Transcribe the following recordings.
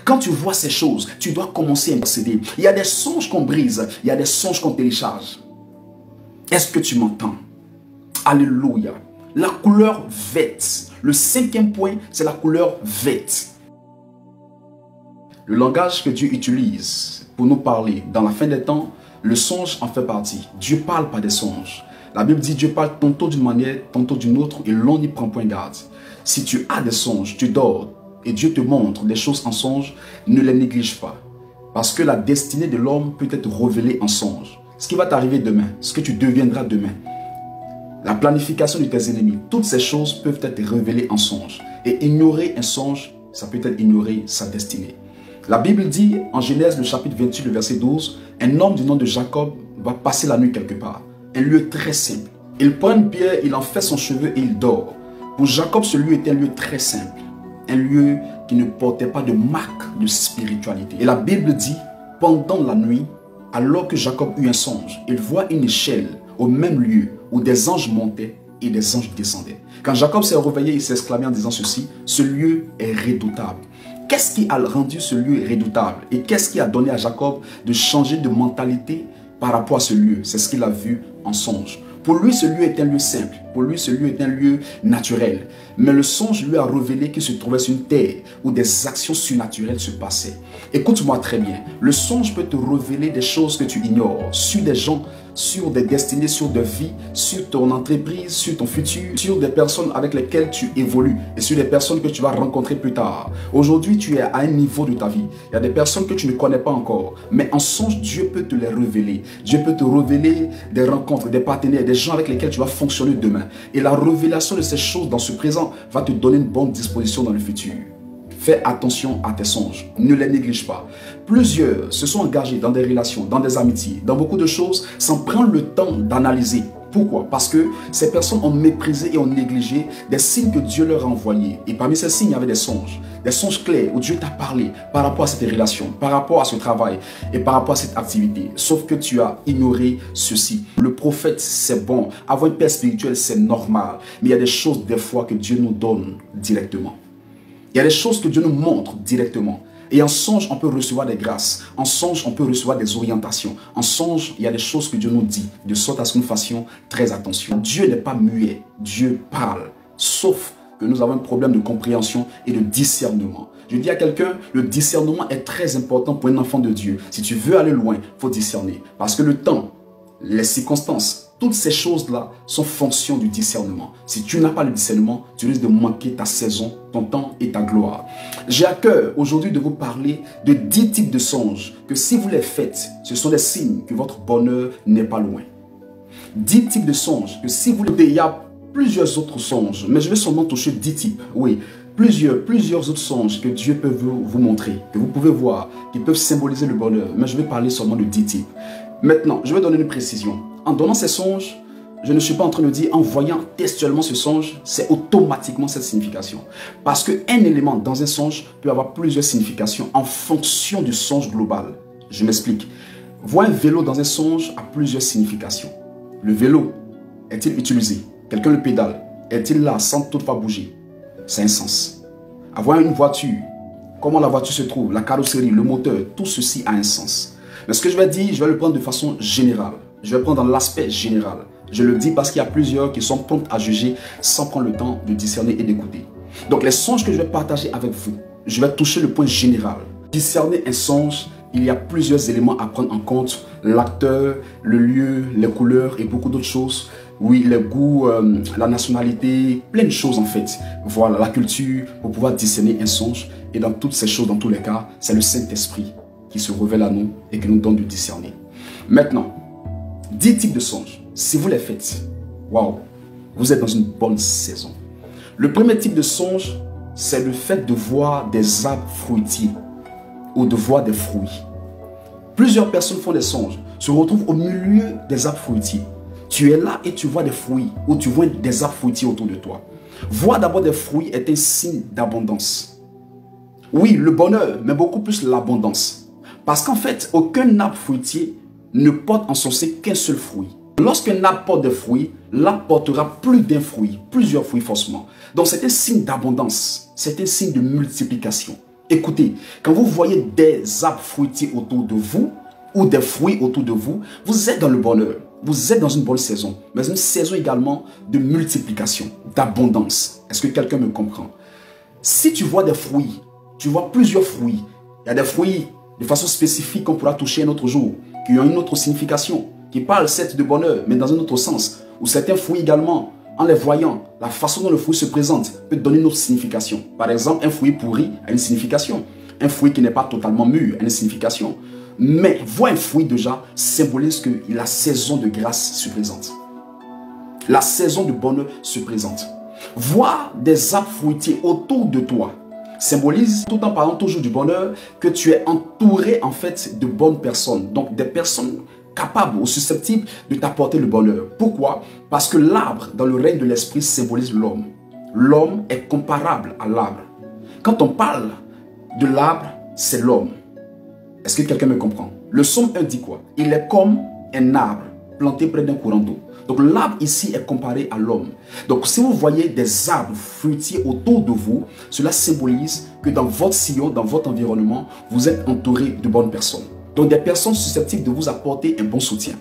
Quand tu vois ces choses, tu dois commencer à intercéder. Il y a des songes qu'on brise, il y a des songes qu'on télécharge. Est-ce que tu m'entends? Alléluia. La couleur verte. Le cinquième point, c'est la couleur verte. Le langage que Dieu utilise pour nous parler dans la fin des temps, le songe en fait partie. Dieu parle par des songes. La Bible dit Dieu parle tantôt d'une manière, tantôt d'une autre, et l'on n'y prend point garde. Si tu as des songes, tu dors, et Dieu te montre des choses en songe, ne les néglige pas. Parce que la destinée de l'homme peut être révélée en songe. Ce qui va t'arriver demain, ce que tu deviendras demain, la planification de tes ennemis, toutes ces choses peuvent être révélées en songe. Et ignorer un songe, ça peut être ignorer sa destinée. La Bible dit en Genèse, le chapitre 28, le verset 12, un homme du nom de Jacob va passer la nuit quelque part. Un lieu très simple. Il prend une pierre, il en fait son cheveu et il dort. Pour Jacob, ce lieu était un lieu très simple. Un lieu qui ne portait pas de marque de spiritualité. Et la Bible dit, pendant la nuit, alors que Jacob eut un songe, il voit une échelle au même lieu où des anges montaient et des anges descendaient. Quand Jacob s'est réveillé, il s'est exclamé en disant ceci, ce lieu est redoutable. Qu'est-ce qui a rendu ce lieu redoutable? Et qu'est-ce qui a donné à Jacob de changer de mentalité par rapport à ce lieu? C'est ce qu'il a vu en songe. Pour lui, ce lieu est un lieu simple. Pour lui, ce lieu est un lieu naturel. Mais le songe lui a révélé qu'il se trouvait sur une terre où des actions surnaturelles se passaient. Écoute-moi très bien. Le songe peut te révéler des choses que tu ignores sur des gens, sur des destinées, sur des vies, sur ton entreprise, sur ton futur, sur des personnes avec lesquelles tu évolues et sur des personnes que tu vas rencontrer plus tard. Aujourd'hui, tu es à un niveau de ta vie. Il y a des personnes que tu ne connais pas encore, mais en songe, Dieu peut te les révéler. Dieu peut te révéler des rencontres, des partenaires, des gens avec lesquels tu vas fonctionner demain. Et la révélation de ces choses dans ce présent va te donner une bonne disposition dans le futur. Fais attention à tes songes, ne les néglige pas. Plusieurs se sont engagés dans des relations, dans des amitiés, dans beaucoup de choses, sans prendre le temps d'analyser. Pourquoi? Parce que ces personnes ont méprisé et ont négligé des signes que Dieu leur a envoyés. Et parmi ces signes, il y avait des songes clairs où Dieu t'a parlé par rapport à cette relation, par rapport à ce travail et par rapport à cette activité. Sauf que tu as ignoré ceci. Le prophète, c'est bon. Avoir une paix spirituelle, c'est normal. Mais il y a des choses des fois que Dieu nous donne directement. Il y a des choses que Dieu nous montre directement. Et en songe, on peut recevoir des grâces. En songe, on peut recevoir des orientations. En songe, il y a des choses que Dieu nous dit, de sorte à ce que nous fassions très attention. Dieu n'est pas muet, Dieu parle. Sauf que nous avons un problème de compréhension et de discernement. Je dis à quelqu'un, le discernement est très important pour un enfant de Dieu. Si tu veux aller loin, il faut discerner. Parce que le temps, les circonstances, toutes ces choses-là sont fonction du discernement. Si tu n'as pas le discernement, tu risques de manquer ta saison, ton temps et ta gloire. J'ai à cœur aujourd'hui de vous parler de 10 types de songes que si vous les faites, ce sont des signes que votre bonheur n'est pas loin. 10 types de songes que si vous les faites, il y a plusieurs autres songes, mais je vais seulement toucher 10 types. Oui, plusieurs autres songes que Dieu peut vous montrer, que vous pouvez voir, qui peuvent symboliser le bonheur. Mais je vais parler seulement de 10 types. Maintenant, je vais donner une précision. En donnant ces songes, je ne suis pas en train de dire en voyant textuellement ce songe, c'est automatiquement cette signification. Parce qu'un élément dans un songe peut avoir plusieurs significations en fonction du songe global. Je m'explique. Voir un vélo dans un songe a plusieurs significations. Le vélo, est-il utilisé? Quelqu'un le pédale? Est-il là sans toutefois bouger? C'est un sens. Avoir une voiture, comment la voiture se trouve, la carrosserie, le moteur, tout ceci a un sens. Mais ce que je vais dire, je vais le prendre de façon générale. Je vais prendre dans l'aspect général. Je le dis parce qu'il y a plusieurs qui sont prompts à juger sans prendre le temps de discerner et d'écouter. Donc les songes que je vais partager avec vous, je vais toucher le point général. Discerner un songe, il y a plusieurs éléments à prendre en compte. L'acteur, le lieu, les couleurs et beaucoup d'autres choses. Oui, les goûts, la nationalité, plein de choses en fait. Voilà, la culture pour pouvoir discerner un songe. Et dans toutes ces choses, dans tous les cas, c'est le Saint-Esprit qui se révèle à nous et qui nous donne de discerner. Maintenant, 10 types de songes. Si vous les faites, waouh, vous êtes dans une bonne saison. Le premier type de songe, c'est le fait de voir des arbres fruitiers ou de voir des fruits. Plusieurs personnes font des songes, se retrouvent au milieu des arbres fruitiers. Tu es là et tu vois des fruits ou tu vois des arbres fruitiers autour de toi. Voir d'abord des fruits est un signe d'abondance. Oui, le bonheur, mais beaucoup plus l'abondance. Parce qu'en fait, aucun arbre fruitier ne porte en son sein qu'un seul fruit. Lorsqu'un arbre porte des fruits, l'arbre portera plus d'un fruit, plusieurs fruits forcément. Donc c'est un signe d'abondance, c'est un signe de multiplication. Écoutez, quand vous voyez des arbres fruitiers autour de vous, ou des fruits autour de vous, vous êtes dans le bonheur. Vous êtes dans une bonne saison, mais une saison également de multiplication, d'abondance. Est-ce que quelqu'un me comprend? Si tu vois des fruits, tu vois plusieurs fruits. Il y a des fruits de façon spécifique qu'on pourra toucher un autre jour, qui ont une autre signification, qui parlent certes de bonheur, mais dans un autre sens. Ou certains fruits également, en les voyant, la façon dont le fruit se présente peut donner une autre signification. Par exemple, un fruit pourri a une signification. Un fruit qui n'est pas totalement mûr a une signification. Mais voir un fruit déjà symbolise que la saison de grâce se présente. La saison de bonheur se présente. Voir des arbres fruitiers autour de toi symbolise, tout en parlant toujours du bonheur, que tu es entouré en fait de bonnes personnes. Donc des personnes capables ou susceptibles de t'apporter le bonheur. Pourquoi? Parce que l'arbre dans le règne de l'esprit symbolise l'homme. L'homme est comparable à l'arbre. Quand on parle de l'arbre, c'est l'homme. Est-ce que quelqu'un me comprend? Le psaume 1 dit quoi? Il est comme un arbre planté près d'un courant d'eau. Donc l'arbre ici est comparé à l'homme. Donc si vous voyez des arbres fruitiers autour de vous, cela symbolise que dans votre sillon, dans votre environnement, vous êtes entouré de bonnes personnes. Donc des personnes susceptibles de vous apporter un bon soutien.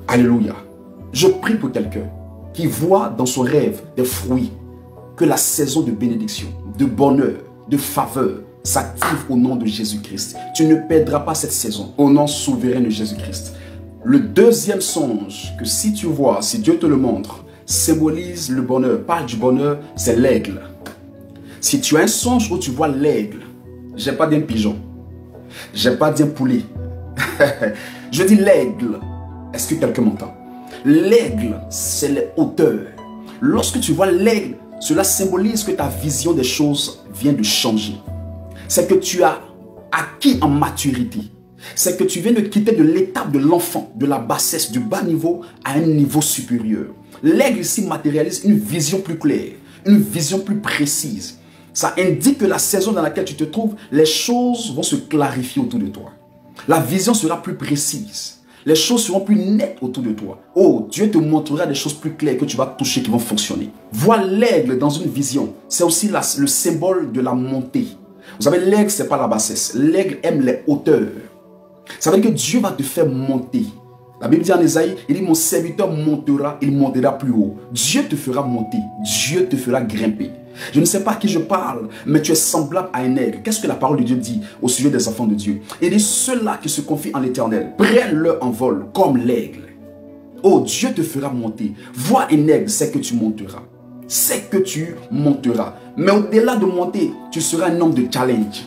Alléluia. Je prie pour quelqu'un qui voit dans son rêve des fruits, que la saison de bénédiction, de bonheur, de faveur s'active au nom de Jésus-Christ. Tu ne perdras pas cette saison au nom souverain de Jésus-Christ. Le deuxième songe que si tu vois, si Dieu te le montre, symbolise le bonheur, parle du bonheur, c'est l'aigle. Si tu as un songe où tu vois l'aigle, je n'ai pas dit un pigeon, je n'ai pas dit un poulet, je dis l'aigle. Est-ce que quelqu'un m'entend? L'aigle, c'est les hauteurs. Lorsque tu vois l'aigle, cela symbolise que ta vision des choses vient de changer. C'est que tu as acquis en maturité. C'est que tu viens de quitter de l'étape de l'enfant, de la bassesse, du bas niveau à un niveau supérieur. L'aigle ici matérialise une vision plus claire, une vision plus précise. Ça indique que la saison dans laquelle tu te trouves, les choses vont se clarifier autour de toi. La vision sera plus précise. Les choses seront plus nettes autour de toi. Oh, Dieu te montrera des choses plus claires que tu vas toucher, qui vont fonctionner. Voir l'aigle dans une vision, c'est aussi le symbole de la montée. Vous savez, l'aigle, ce n'est pas la bassesse. L'aigle aime les hauteurs. Ça veut dire que Dieu va te faire monter. La Bible dit en Ésaïe, il dit, mon serviteur montera, il montera plus haut. Dieu te fera monter, Dieu te fera grimper. Je ne sais pas à qui je parle, mais tu es semblable à un aigle. Qu'est-ce que la parole de Dieu dit au sujet des enfants de Dieu? Il dit, ceux-là qui se confient en l'Éternel, prennent leur envol comme l'aigle. Oh, Dieu te fera monter. Vois un aigle, c'est que tu monteras. C'est que tu monteras. Mais au-delà de monter, tu seras un homme de challenge.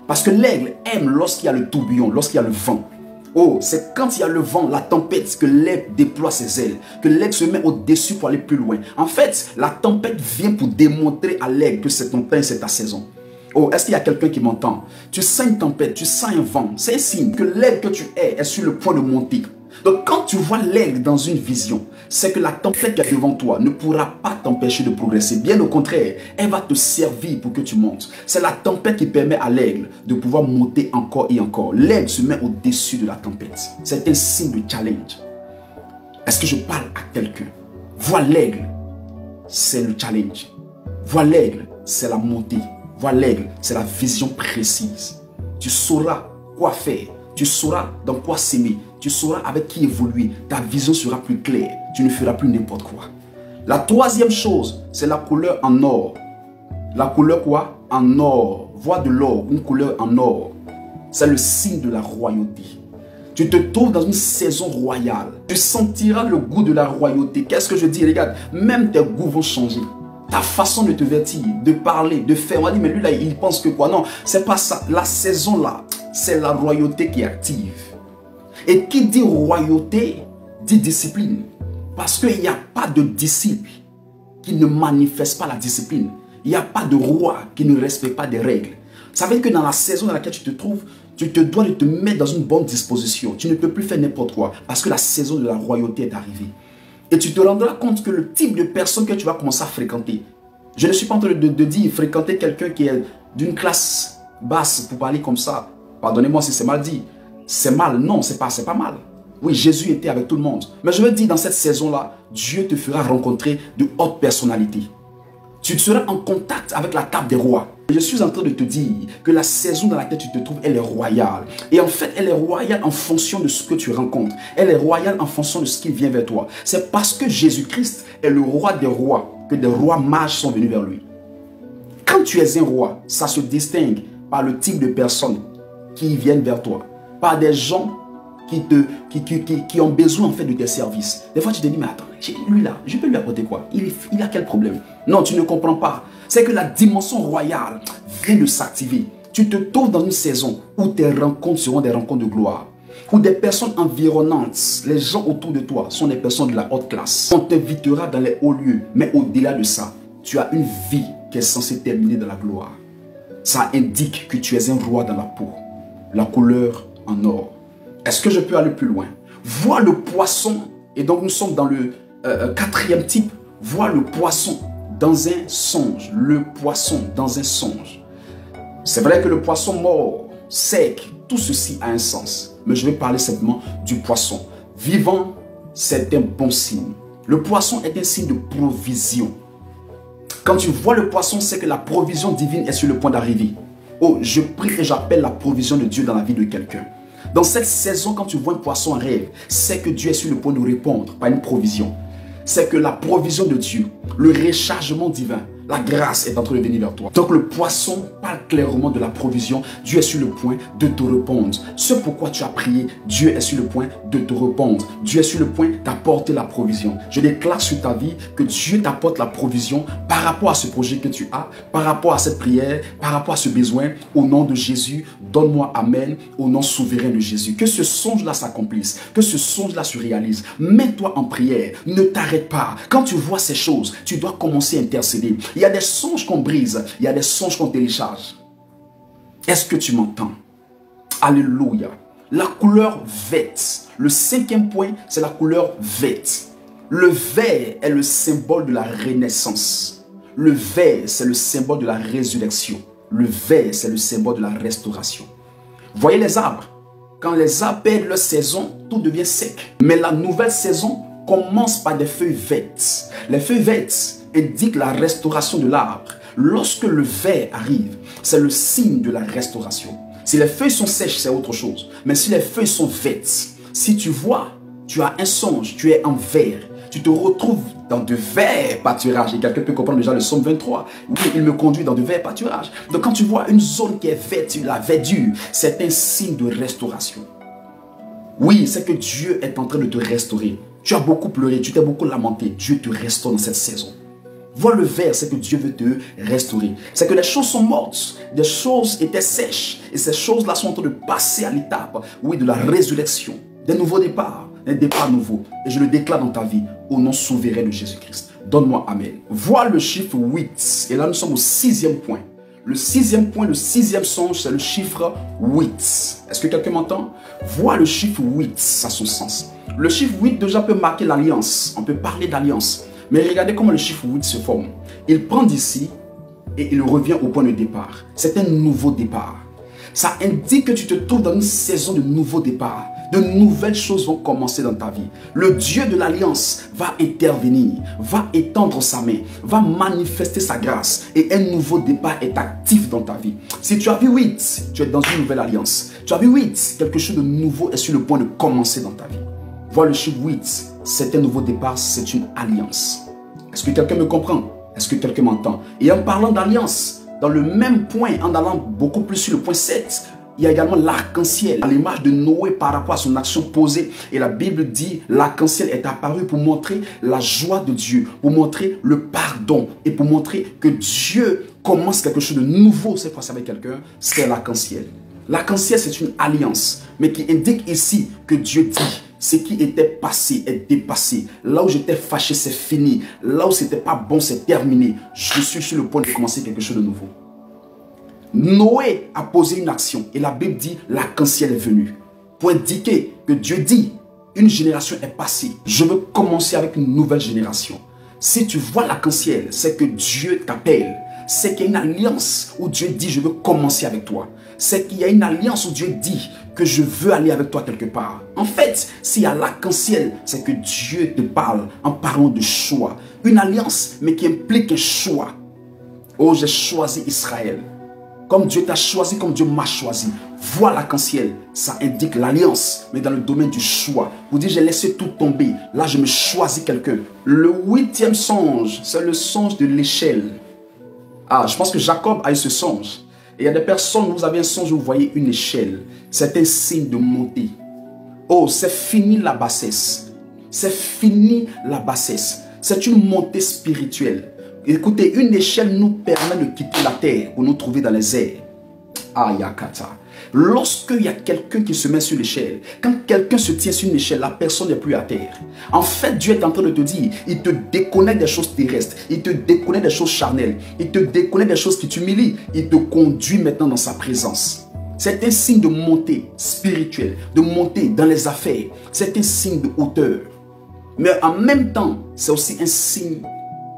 Parce que l'aigle aime lorsqu'il y a le tourbillon, lorsqu'il y a le vent. Oh, c'est quand il y a le vent, la tempête, que l'aigle déploie ses ailes, que l'aigle se met au-dessus pour aller plus loin. En fait, la tempête vient pour démontrer à l'aigle que c'est ton temps et c'est ta saison. Oh, est-ce qu'il y a quelqu'un qui m'entend? Tu sens une tempête, tu sens un vent. C'est un signe que l'aigle que tu es sur le point de monter. Donc quand tu vois l'aigle dans une vision, c'est que la tempête qui est devant toi ne pourra pas t'empêcher de progresser. Bien au contraire, elle va te servir pour que tu montes. C'est la tempête qui permet à l'aigle de pouvoir monter encore et encore. L'aigle se met au-dessus de la tempête. C'est un signe de challenge. Est-ce que je parle à quelqu'un? Voir l'aigle, c'est le challenge. Voir l'aigle, c'est la montée. Voir l'aigle, c'est la vision précise. Tu sauras quoi faire. Tu sauras dans quoi s'aimer. Tu sauras avec qui évoluer. Ta vision sera plus claire. Tu ne feras plus n'importe quoi. La troisième chose, c'est la couleur en or. La couleur quoi? En or. Vois de l'or, une couleur en or. C'est le signe de la royauté. Tu te trouves dans une saison royale. Tu sentiras le goût de la royauté. Qu'est-ce que je dis? Regarde, même tes goûts vont changer. Ta façon de te vêtir, de parler, de faire. On va dire, mais lui là, il pense que quoi? Non, c'est pas ça. La saison là, c'est la royauté qui est active. Et qui dit royauté, dit discipline. Parce qu'il n'y a pas de disciple qui ne manifeste pas la discipline. Il n'y a pas de roi qui ne respecte pas des règles. Ça veut dire que dans la saison dans laquelle tu te trouves, tu te dois de te mettre dans une bonne disposition. Tu ne peux plus faire n'importe quoi parce que la saison de la royauté est arrivée. Et tu te rendras compte que le type de personne que tu vas commencer à fréquenter. Je ne suis pas en train de dire fréquenter quelqu'un qui est d'une classe basse pour parler comme ça. Pardonnez-moi si c'est mal dit. C'est mal. Non, c'est pas mal. Oui, Jésus était avec tout le monde. Mais je veux dire, dans cette saison-là, Dieu te fera rencontrer de hautes personnalités. Tu seras en contact avec la table des rois. Je suis en train de te dire que la saison dans laquelle tu te trouves, elle est royale. Et en fait, elle est royale en fonction de ce que tu rencontres. Elle est royale en fonction de ce qui vient vers toi. C'est parce que Jésus-Christ est le roi des rois que des rois mages sont venus vers lui. Quand tu es un roi, ça se distingue par le type de personnes qui viennent vers toi. Par des gens qui ont besoin en fait de tes services. Des fois tu te dis, mais attends, lui là, je peux lui apporter quoi? Il a quel problème? Non, tu ne comprends pas. C'est que la dimension royale vient de s'activer. Tu te trouves dans une saison où tes rencontres seront des rencontres de gloire. Où des personnes environnantes, les gens autour de toi sont des personnes de la haute classe. On t'invitera dans les hauts lieux. Mais au-delà de ça, tu as une vie qui est censée terminer dans la gloire. Ça indique que tu es un roi dans la peau. La couleur en or. Est-ce que je peux aller plus loin? Vois le poisson. Et donc nous sommes dans le quatrième type. Vois le poisson dans un songe. Le poisson dans un songe. C'est vrai que le poisson mort, sec, tout ceci a un sens. Mais je vais parler simplement du poisson. Vivant, c'est un bon signe. Le poisson est un signe de provision. Quand tu vois le poisson, c'est que la provision divine est sur le point d'arriver. Oh, je prie et j'appelle la provision de Dieu dans la vie de quelqu'un. Dans cette saison, quand tu vois un poisson en rêve, c'est que Dieu est sur le point de répondre par une provision. C'est que la provision de Dieu, le rechargement divin, la grâce est en train de venir vers toi. Donc le poisson parle clairement de la provision. Dieu est sur le point de te répondre. Ce pourquoi tu as prié, Dieu est sur le point de te répondre. Dieu est sur le point d'apporter la provision. Je déclare sur ta vie que Dieu t'apporte la provision par rapport à ce projet que tu as, par rapport à cette prière, par rapport à ce besoin. Au nom de Jésus, donne-moi Amen, au nom souverain de Jésus. Que ce songe-là s'accomplisse, que ce songe-là se réalise. Mets-toi en prière, ne t'arrête pas. Quand tu vois ces choses, tu dois commencer à intercéder. Il y a des songes qu'on brise, il y a des songes qu'on télécharge. Est-ce que tu m'entends? Alléluia. La couleur verte. Le cinquième point, c'est la couleur verte. Le vert est le symbole de la renaissance. Le vert, c'est le symbole de la résurrection. Le vert, c'est le symbole de la restauration. Voyez les arbres. Quand les arbres perdent leur saison, tout devient sec. Mais la nouvelle saison commence par des feuilles vertes. Les feuilles vertes indiquent la restauration de l'arbre. Lorsque le vert arrive, c'est le signe de la restauration. Si les feuilles sont sèches, c'est autre chose. Mais si les feuilles sont vertes, si tu vois, tu as un songe, tu es en vert, tu te retrouves dans de verts pâturages. Et quelqu'un peut comprendre déjà le psaume 23. Oui, il me conduit dans de verts pâturages. Donc quand tu vois une zone qui est verte, la verdure, c'est un signe de restauration. Oui, c'est que Dieu est en train de te restaurer. Tu as beaucoup pleuré, tu t'es beaucoup lamenté. Dieu te restaure dans cette saison. Vois le vert, c'est que Dieu veut te restaurer. C'est que les choses sont mortes, des choses étaient sèches. Et ces choses-là sont en train de passer à l'étape, oui, de la résurrection, des nouveaux départs, des départs nouveaux. Et je le déclare dans ta vie, au nom souverain de Jésus-Christ. Donne-moi Amen. Vois le chiffre 8. Et là, nous sommes au sixième point. Le sixième point, le sixième songe, c'est le chiffre 8. Est-ce que quelqu'un m'entend? Vois le chiffre 8, ça a son sens. Le chiffre 8 déjà peut marquer l'alliance. On peut parler d'alliance. Mais regardez comment le chiffre 8 se forme. Il prend d'ici et il revient au point de départ. C'est un nouveau départ. Ça indique que tu te trouves dans une saison de nouveau départ. De nouvelles choses vont commencer dans ta vie. Le Dieu de l'alliance va intervenir, va étendre sa main, va manifester sa grâce. Et un nouveau départ est actif dans ta vie. Si tu as vu 8, tu es dans une nouvelle alliance. Tu as vu 8, quelque chose de nouveau est sur le point de commencer dans ta vie. Vois le chiffre 8, c'est un nouveau départ, c'est une alliance. Est-ce que quelqu'un me comprend? Est-ce que quelqu'un m'entend? Et en parlant d'alliance, dans le même point, en allant beaucoup plus sur le point 7, il y a également l'arc-en-ciel, à l'image de Noé par rapport à son action posée. Et la Bible dit, l'arc-en-ciel est apparu pour montrer la joie de Dieu, pour montrer le pardon et pour montrer que Dieu commence quelque chose de nouveau, cette fois-ci avec quelqu'un, c'est l'arc-en-ciel. L'arc-en-ciel, c'est une alliance, mais qui indique ici que Dieu dit, ce qui était passé est dépassé. Là où j'étais fâché, c'est fini. Là où c'était pas bon, c'est terminé. Je suis sur le point de commencer quelque chose de nouveau. Noé a posé une action et la Bible dit l'arc-en-ciel est venu pour indiquer que Dieu dit une génération est passée. Je veux commencer avec une nouvelle génération. Si tu vois l'arc-en-ciel, c'est que Dieu t'appelle. C'est qu'il y a une alliance où Dieu dit je veux commencer avec toi. C'est qu'il y a une alliance où Dieu dit que je veux aller avec toi quelque part. En fait, s'il y a l'arc-en-ciel, c'est que Dieu te parle en parlant de choix. Une alliance, mais qui implique un choix. Oh, j'ai choisi Israël. Comme Dieu t'a choisi, comme Dieu m'a choisi. Vois l'arc-en-ciel, ça indique l'alliance, mais dans le domaine du choix. Vous dites, j'ai laissé tout tomber. Là, je me choisis quelqu'un. Le 8e songe, c'est le songe de l'échelle. Ah, je pense que Jacob a eu ce songe. Et il y a des personnes, vous avez un songe où vous voyez une échelle. C'est un signe de montée. Oh, c'est fini la bassesse. C'est fini la bassesse. C'est une montée spirituelle. Écoutez, une échelle nous permet de quitter la terre pour nous trouver dans les airs. Ah, Yakata. Lorsqu'il y a quelqu'un qui se met sur l'échelle, quand quelqu'un se tient sur une échelle, la personne n'est plus à terre. En fait, Dieu est en train de te dire, il te déconnecte des choses terrestres, il te déconnecte des choses charnelles, il te déconnecte des choses qui t'humilient, il te conduit maintenant dans sa présence. C'est un signe de montée spirituelle, de montée dans les affaires. C'est un signe de hauteur. Mais en même temps, c'est aussi un signe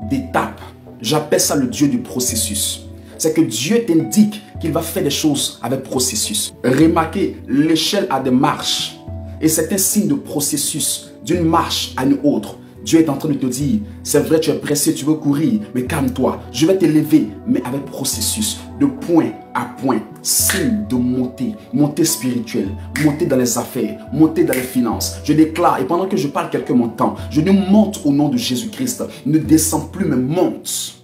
d'étape. J'appelle ça le Dieu du processus. C'est que Dieu t'indique qu'il va faire des choses avec processus. Remarquez, l'échelle a des marches. Et c'est un signe de processus, d'une marche à une autre. Dieu est en train de te dire, c'est vrai, tu es pressé, tu veux courir, mais calme-toi. Je vais t'élever, mais avec processus, de point à point. Signe de montée, montée spirituelle, montée dans les affaires, montée dans les finances. Je déclare, et pendant que je parle, quelqu'un m'entend. Je dis monte au nom de Jésus-Christ. Ne descends plus, mais monte.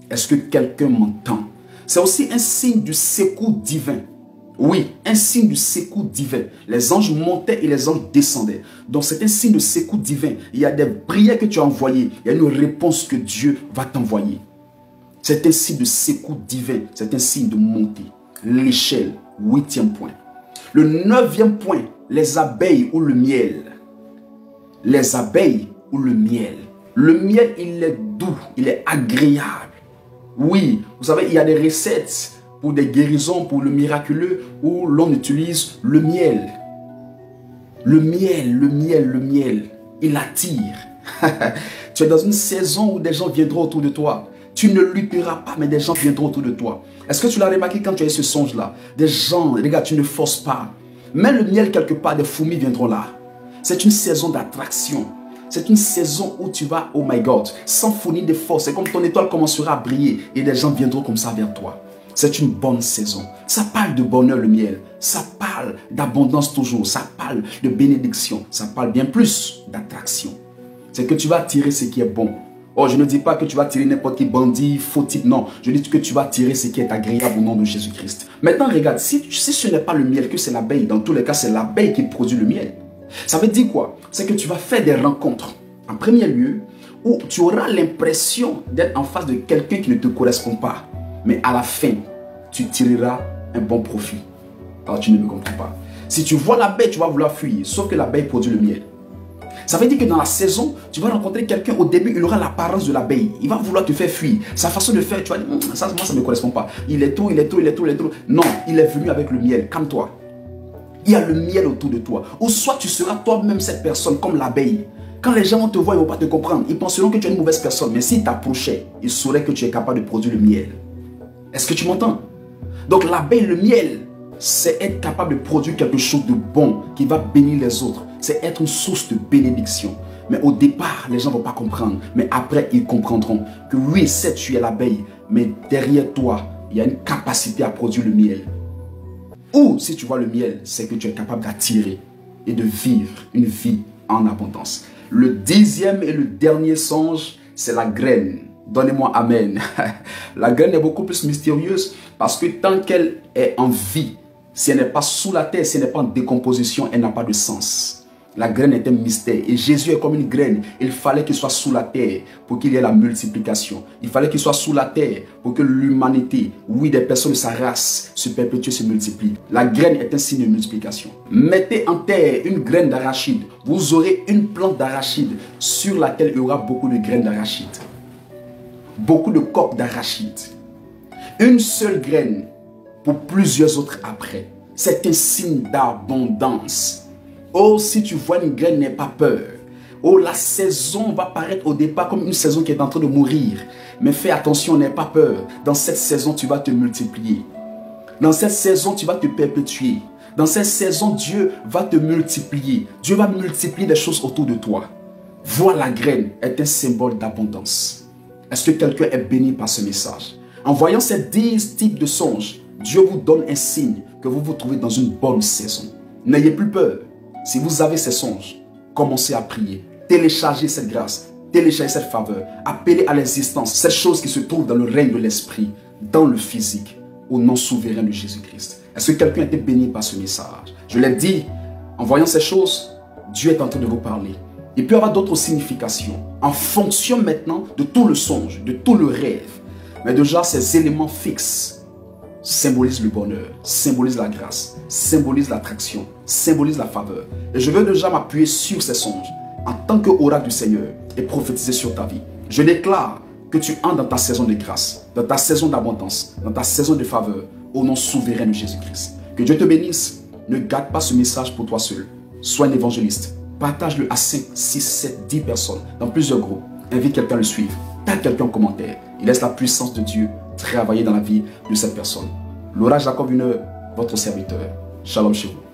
Est-ce que quelqu'un m'entend? C'est aussi un signe du secours divin. Oui, un signe du secours divin. Les anges montaient et les anges descendaient. Donc c'est un signe de secours divin. Il y a des prières que tu as envoyées. Il y a une réponse que Dieu va t'envoyer. C'est un signe de secours divin. C'est un signe de montée. L'échelle, 8e point. Le 9e point, les abeilles ou le miel. Les abeilles ou le miel. Le miel, il est doux, il est agréable. Oui, vous savez, il y a des recettes pour des guérisons, pour le miraculeux, où l'on utilise le miel. Le miel, le miel, le miel, il attire. Tu es dans une saison où des gens viendront autour de toi. Tu ne lutteras pas, mais des gens viendront autour de toi. Est-ce que tu l'as remarqué quand tu as eu ce songe-là? Des gens, regarde, tu ne forces pas. Mets le miel quelque part, des fourmis viendront là. C'est une saison d'attraction. C'est une saison où tu vas, oh my God, sans fournir de force. C'est comme ton étoile commencera à briller et des gens viendront comme ça vers toi. C'est une bonne saison. Ça parle de bonheur, le miel. Ça parle d'abondance toujours. Ça parle de bénédiction. Ça parle bien plus d'attraction. C'est que tu vas attirer ce qui est bon. Oh, je ne dis pas que tu vas attirer n'importe quel bandit, faux type. Non, je dis que tu vas attirer ce qui est agréable au nom de Jésus-Christ. Maintenant, regarde, si ce n'est pas le miel, que c'est l'abeille, dans tous les cas, c'est l'abeille qui produit le miel. Ça veut dire quoi? C'est que tu vas faire des rencontres, en premier lieu, où tu auras l'impression d'être en face de quelqu'un qui ne te correspond pas. Mais à la fin, tu tireras un bon profit. Alors tu ne me comprends pas. Si tu vois l'abeille, tu vas vouloir fuir, sauf que l'abeille produit le miel. Ça veut dire que dans la saison, tu vas rencontrer quelqu'un, au début, il aura l'apparence de l'abeille. Il va vouloir te faire fuir. Sa façon de faire, tu vas dire, ça, moi, ça ne me correspond pas. Il est tout, il est tout, il est tout, il est tout. Non, il est venu avec le miel. Calme-toi. Il y a le miel autour de toi. Ou soit tu seras toi-même cette personne, comme l'abeille. Quand les gens vont te voir, ils ne vont pas te comprendre. Ils penseront que tu es une mauvaise personne. Mais s'ils t'approchaient, ils sauraient que tu es capable de produire le miel. Est-ce que tu m'entends? Donc l'abeille, le miel, c'est être capable de produire quelque chose de bon qui va bénir les autres. C'est être une source de bénédiction. Mais au départ, les gens ne vont pas comprendre. Mais après, ils comprendront que oui, certes, tu es l'abeille. Mais derrière toi, il y a une capacité à produire le miel. Ou si tu vois le miel, c'est que tu es capable d'attirer et de vivre une vie en abondance. Le 10e et le dernier songe, c'est la graine. Donnez-moi amen. La graine est beaucoup plus mystérieuse parce que tant qu'elle est en vie, si elle n'est pas sous la terre, si elle n'est pas en décomposition, elle n'a pas de sens. La graine est un mystère et Jésus est comme une graine. Il fallait qu'il soit sous la terre pour qu'il y ait la multiplication. Il fallait qu'il soit sous la terre pour que l'humanité, oui, des personnes de sa race se perpétuent, se multiplient. La graine est un signe de multiplication. Mettez en terre une graine d'arachide. Vous aurez une plante d'arachide sur laquelle il y aura beaucoup de graines d'arachide. Beaucoup de coques d'arachide. Une seule graine pour plusieurs autres après. C'est un signe d'abondance. Oh, si tu vois une graine, n'aie pas peur. Oh, la saison va paraître au départ comme une saison qui est en train de mourir. Mais fais attention, n'aie pas peur. Dans cette saison, tu vas te multiplier. Dans cette saison, tu vas te perpétuer. Dans cette saison, Dieu va te multiplier. Dieu va multiplier des choses autour de toi. Voir la graine est un symbole d'abondance. Est-ce que quelqu'un est béni par ce message? En voyant ces 10 types de songes, Dieu vous donne un signe que vous vous trouvez dans une bonne saison. N'ayez plus peur. Si vous avez ces songes, commencez à prier. Téléchargez cette grâce, téléchargez cette faveur. Appelez à l'existence cette chose qui se trouve dans le règne de l'esprit, dans le physique, au nom souverain de Jésus-Christ. Est-ce que quelqu'un a été béni par ce message? Je l'ai dit, en voyant ces choses, Dieu est en train de vous parler. Il peut y avoir d'autres significations en fonction maintenant de tout le songe, de tout le rêve. Mais déjà, ces éléments fixes symbolisent le bonheur, symbolisent la grâce, symbolisent l'attraction, symbolisent la faveur. Et je veux déjà m'appuyer sur ces songes en tant qu'oracle du Seigneur et prophétiser sur ta vie. Je déclare que tu entres dans ta saison de grâce, dans ta saison d'abondance, dans ta saison de faveur, au nom souverain de Jésus-Christ. Que Dieu te bénisse. Ne garde pas ce message pour toi seul. Sois un évangéliste. Partage-le à 5, 6, 7, 10 personnes dans plusieurs groupes. Invite quelqu'un à le suivre. Tape quelqu'un en commentaire. Il laisse la puissance de Dieu travailler dans la vie de cette personne. Laura Jacob, votre serviteur. Shalom chez vous.